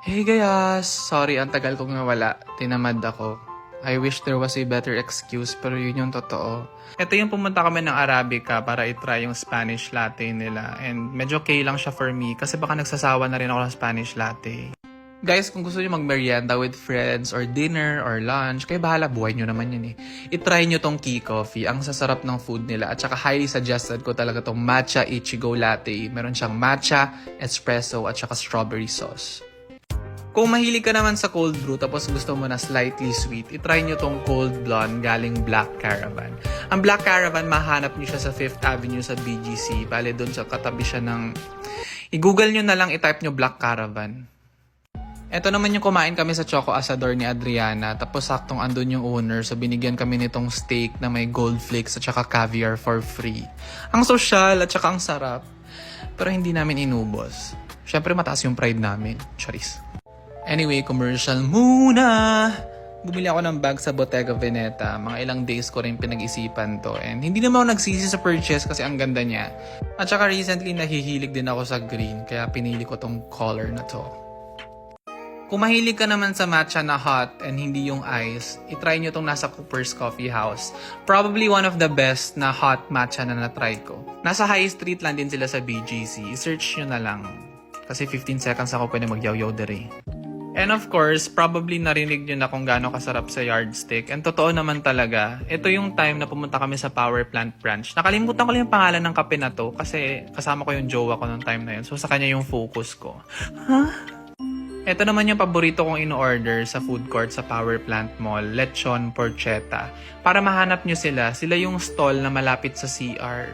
Hey guys! Sorry, ang tagal kong nawala. Tinamad ako. I wish there was a better excuse pero yun yung totoo. Ito yung pumunta kami ng Arabica para itry yung Spanish latte nila. And medyo okay lang siya for me kasi baka nagsasawa na rin ako ng Spanish latte. Guys, kung gusto niyo magmerienda with friends or dinner or lunch, kayo bahala, buhay niyo naman yun eh. I-try niyo tong Key Coffee. Ang sasarap ng food nila. At saka highly suggested ko talaga tong matcha Ichigo latte. Meron siyang matcha, espresso at saka strawberry sauce. Kung mahilig ka naman sa cold brew tapos gusto mo na slightly sweet, itry nyo tong Cold Blonde galing Black Caravan. Ang Black Caravan, mahanap nyo siya sa 5th Avenue sa BGC. Bale, doon sa katabi siya ng... I-google nyo na lang, i-type nyo Black Caravan. Ito naman yung kumain kami sa Choco Asador ni Adriana. Tapos saktong andun yung owner. So binigyan kami nitong steak na may gold flakes at saka caviar for free. Ang social at saka ang sarap. Pero hindi namin inubos. Syempre mataas yung pride namin. Charis. Anyway, commercial muna! Bumili ako ng bag sa Bottega Veneta. Mga ilang days ko rin pinag-isipan to. And hindi naman ako nagsisi sa purchase kasi ang ganda niya. At saka recently nahihilig din ako sa green. Kaya pinili ko tong color na to. Kung mahilig ka naman sa matcha na hot and hindi yung ice, itry nyo tong nasa Cooper's Coffee House. Probably one of the best na hot matcha na natry ko. Nasa High Street lang din sila sa BGC. I-search nyo na lang. Kasi 15 seconds ako pwede mag-yaw-yaw dere. And of course, probably narinig nyo na kung gaano kasarap sa yardstick. And totoo naman talaga, ito yung time na pumunta kami sa Power Plant Branch. Nakalimutan ko lang yung pangalan ng kape na to kasi kasama ko yung jowa ko nung time na yun. So sa kanya yung focus ko. Huh? Ito naman yung paborito kong in-order sa food court sa Power Plant Mall, Lechon Porchetta. Para mahanap nyo sila, sila yung stall na malapit sa CR.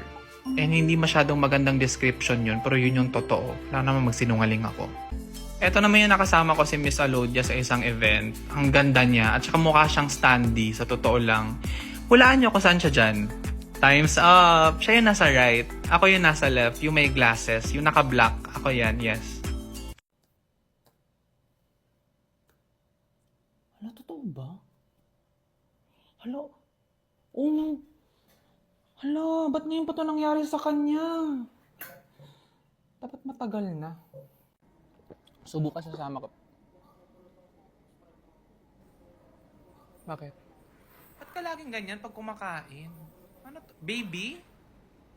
And hindi masyadong magandang description yun, pero yun yung totoo. Wala naman magsinungaling ako. Ito naman yung nakasama ko si Miss Alodia sa isang event. Ang ganda niya at saka mukha siyang standee sa totoo lang. Hulaan niyo kung saan siya dyan. Time's up! Siya yung nasa right. Ako yung nasa left. Yung may glasses. Yung naka-black. Ako yan, yes. Hala, totoo ba? Hala, oh, hala, ba't ngayon pa ito nangyari sa kanya? Dapat matagal na. Subukan sasama ko. Bakit? Ba't ka laging ganyan pag kumakain? Ano to? Baby?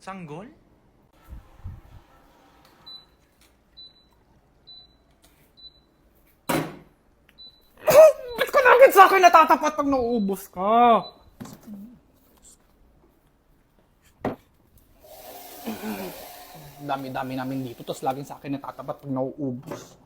Sanggol? Ba't ka lagi sa akin natatapat pag nauubos ka? Dami-dami namin dito, tapos laging sa akin natatapat pag nauubos.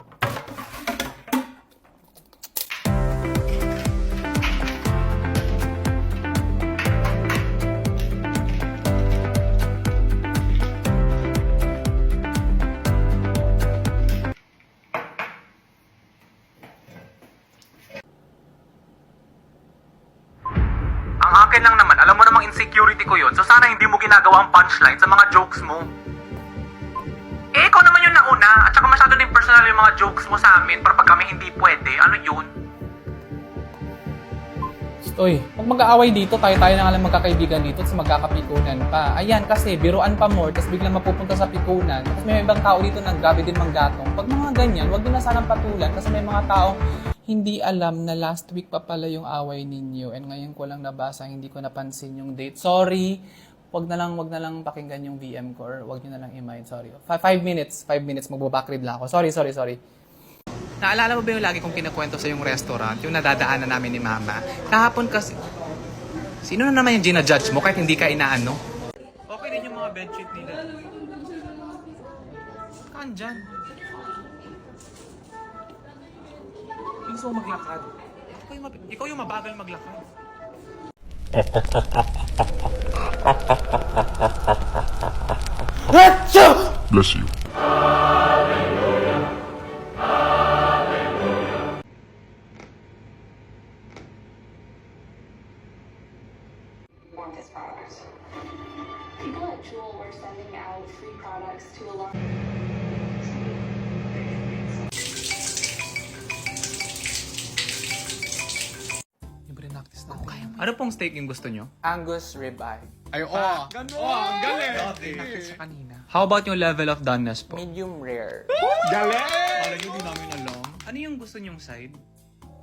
Ang akin lang naman, alam mo namang insecurity ko yun, so sana hindi mo ginagawa ang punchline sa mga jokes mo. Eh, ikaw naman yung nauna, at saka masyado din personal yung mga jokes mo sa amin para pag kami hindi pwede, ano yun? Oy, pag mag-aaway dito, tayo-tayo na nga lang magkakaibigan dito, tapos magkakapikunan pa. Ayan, kasi biruan pa more, tapos biglang mapupunta sa pikunan. Tapos may ibang tao dito na grabe din manggatong. Pag mga ganyan, wag din na sanang patulan kasi may mga taong hindi alam na last week pa pala yung away ninyo and ngayon ko lang nabasa, hindi ko napansin yung date. Sorry, wag na lang pakinggan yung VM ko or wag nyo na lang i-mind, sorry. 5 minutes, magbabackread lang ako. Sorry. Naalala mo ba yung lagi kong kinakwento sa yung restaurant, yung nadadaanan namin ni Mama? Kahapon kasi... Sino na naman yung gina-judge mo kahit hindi ka inaano? Okay din yung mga bedsheet nila. Kaan dyan? Gusto mo maglakad? Ikaw yung mabagal maglakad. Bless you. Want this product. People at Jewel were sending out free products to a lot. I-practice natin. Ano pong steak yung gusto nyo? Angus ribeye. Ay, Ganon! ang galing! Nakit sa kanina. How about yung level of doneness po? Medium rare. Galing! Alam nyo, di namin alam. Ano yung gusto nyong side?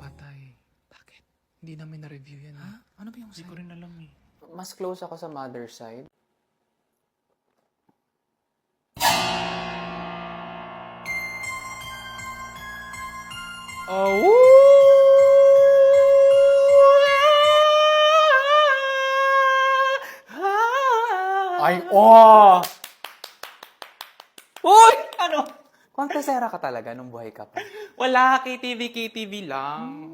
Patay. Bakit? Hindi namin na-review yan. Ha? Ano ba yung Hindi ko rin alam eh. Mas close ako sa mother side. Ay, oh! Uy! Ano? Kwantesera ka talaga nung buhay ka pa. Wala, KTV lang.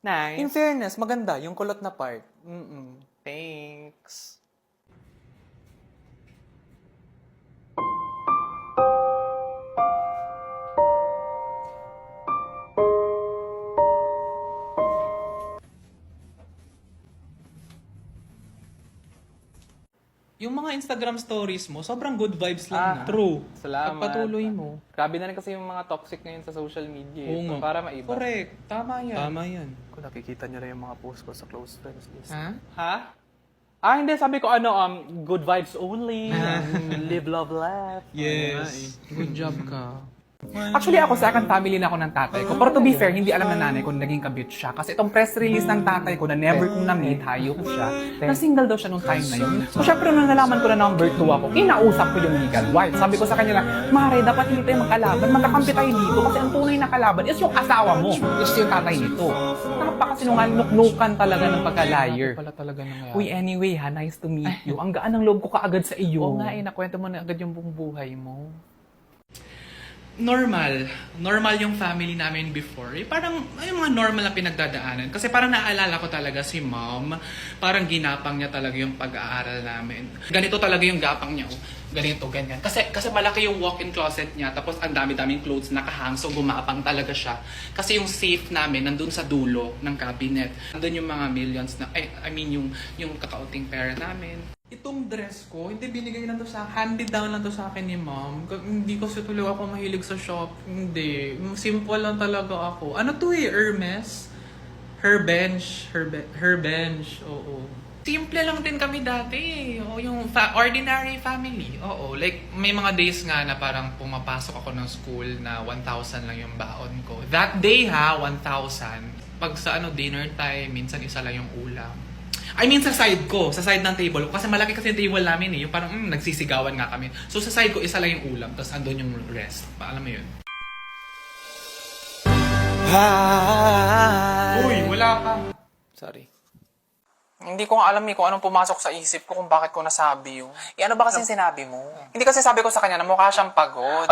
Nice. In fairness, maganda yung kulot na part. Thanks. Yung mga Instagram stories mo, sobrang good vibes lang. True. Salamat. Pagpatuloy mo. Grabe na rin kasi yung mga toxic ngayon sa social media. Oo nga. Para maiba. Correct. Tama yan. Tama yan. Kung nakikita niyo rin yung mga post ko sa close friends list. Ha? Ha? Hindi. Sabi ko good vibes only. Live, love, laugh. Yes. Good job ka. Actually, ako second family na ako ng tatay ko. Pero to be fair, hindi alam na nanay ko na naging kabit siya. Kasi itong press release ng tatay ko na never kong na-meet, hayop siya, na single daw siya nung time na yun. So, syempre, nung nalaman ko na number 2 ako, kinausap ko yung legal wife. Sabi ko sa kanya na, Mare, dapat hindi tayo magkalaban. Magkakampi tayo dito kasi ang tunay na kalaban is yung asawa mo, is yung tatay nito. Napakasinungalukan talaga ng pagka-liar. Pala talaga nangyari. Uy, anyway ha, nice to meet you. Ang gaan ng loob ko kaagad sa iyo. Oo nga nakwento mo na agad yung buong buhay mo. Normal yung family namin before. Parang, yung mga normal na pinagdadaanan. Kasi parang naalala ko talaga si mom, parang ginapang niya talaga yung pag-aaral namin. Ganito talaga yung gapang niya. Ganito, ganyan. Kasi malaki yung walk-in closet niya, tapos ang dami-daming clothes nakahang, so gumapang talaga siya. Kasi yung safe namin, nandun sa dulo ng cabinet. Nandun yung mga millions na, yung kakauting pera namin. Itong dress ko, hindi binigay lang to sa handed down lang to sa akin ni mom. Hindi ko tuloy ako mahilig sa shop. Hindi. Simple lang talaga ako. Ano to Hermes? Her bench. Oo. Simple lang din kami dati. O, yung ordinary family. Oo. Like, may mga days nga na parang pumapasok ako ng school na 1,000 lang yung baon ko. That day 1,000. Pag sa dinner time, minsan isa lang yung ulam. Sa side ko, sa side ng table ko. Kasi malaki kasi yung table namin Yung parang nagsisigawan nga kami. So sa side ko, isa lang yung ulam. Tapos andun yung rest. Alam mo yun? Uy, wala ka. Sorry. Hindi ko alam kung anong pumasok sa isip ko kung bakit ko nasabi yun. Ano ba kasi sinabi mo? Hindi kasi sabi ko sa kanya na mukha siyang pagod.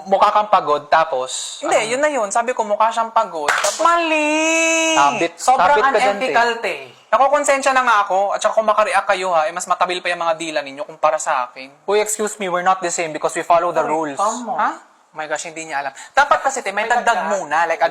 Mukha kang pagod, tapos... Hindi, yun na yun. Sabi ko mukha siyang pagod. Tapos, mali! Sobrang unethical, te. Nakukonsensya na nga ako, at saka kung makareact kayo mas matabil pa yung mga dila ninyo kumpara sa akin. Uy, excuse me, we're not the same because we follow the rules. Ha? Oh my gosh, hindi niya alam. Dapat kasi, te, may dagdag muna. Like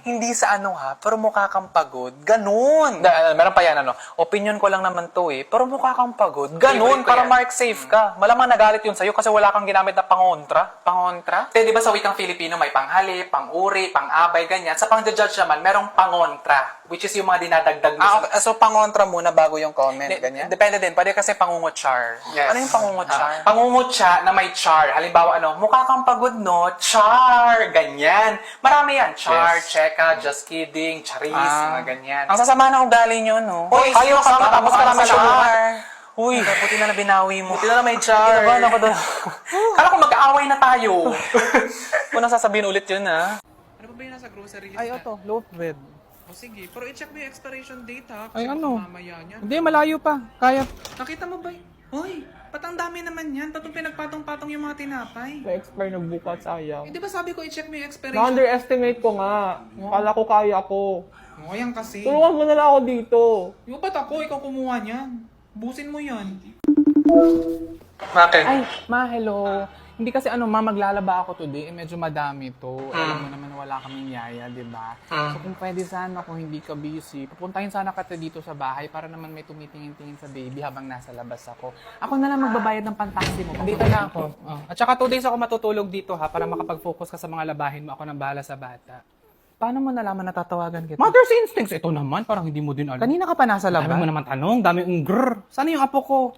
hindi sa pero mukha kang pagod. Ganun. Meron pa yan, opinion ko lang naman to pero mukha kang pagod. Ganun, para mark safe ka. Malamang nagalit yun sa'yo kasi wala kang ginamit na pangontra. Pangontra? Te, di ba sa wikang Filipino may panghali, pang-uri, pang-abay, ganyan. Sa pang-judge naman, merong pangontra. Which is yung mga dinadagdag mo. Okay. So, pangontra muna bago yung comment, ganyan? Depende din. Pwede kasi pangungot-char. Yes. Ano yung pangungot-char? Pangungot-char na may char. Halimbawa, mukha kang pagod, no? Char! Ganyan. Marami yan. Char, cheka, just kidding, charis, mga ganyan. Ang sasama na ugali nyo, no? Uy, kayo kasama, tapos ka namin char. Uy, buti na binawi mo. Buti na may char. Kinabahan ako doon. Kala ko mag-aaway na tayo. Kung sasabihin ulit yun, ha? Ano ba yung nasa grocery list Ay, ito, loaf bread. O sige, pero i-check mo yung expiration date ha. Ay, Kasi ano? mamaya niya. Hindi, malayo pa. Kaya. Nakita mo ba? Hoy, patang dami naman yan. Ba't pinagpatong-patong yung mga tinapay? Na-expire na bukas, sayang. Di ba sabi ko i-check mo yung expiration? Na-underestimate ko nga. Kala ko kaya ko. O, yan kasi. Tulungan mo na lang ako dito. Yung ba't ako? Ikaw kumuha niyan. Busin mo yan. Okay. Ay, hello. Hindi kasi maglalaba ako today. Medyo madami to. Alam mo naman wala kaming yaya, di ba? So kung pwede sana, kung hindi ka busy, pupuntahin sana kita dito sa bahay para naman may tumitingin-tingin sa baby habang nasa labas ako. Ako na lang magbabayad ng pantaksi mo. Dito na ako. At saka 2 days ako matutulog dito para makapag-focus ka sa mga labahin mo. Ako nang bahala sa bata. Paano mo nalaman natatawagan kita? Mother's instincts. Ito naman, parang hindi mo din alam. Kanina ka pa nasa labas? Dami mo naman tanong, dami grrr. Sana yung apo ko?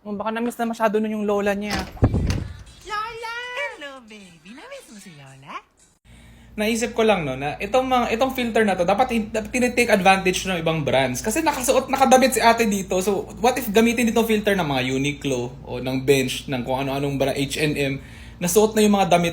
Baka na-miss na masyado nun yung lola niya. naisip ko lang no na itong filter na to dapat tinitake advantage ng ibang brands kasi nakadamit si ate dito. So what if gamitin itong filter ng mga Uniqlo o ng Bench ng kung ano-anong brand, H&M, nasuot na yung mga damit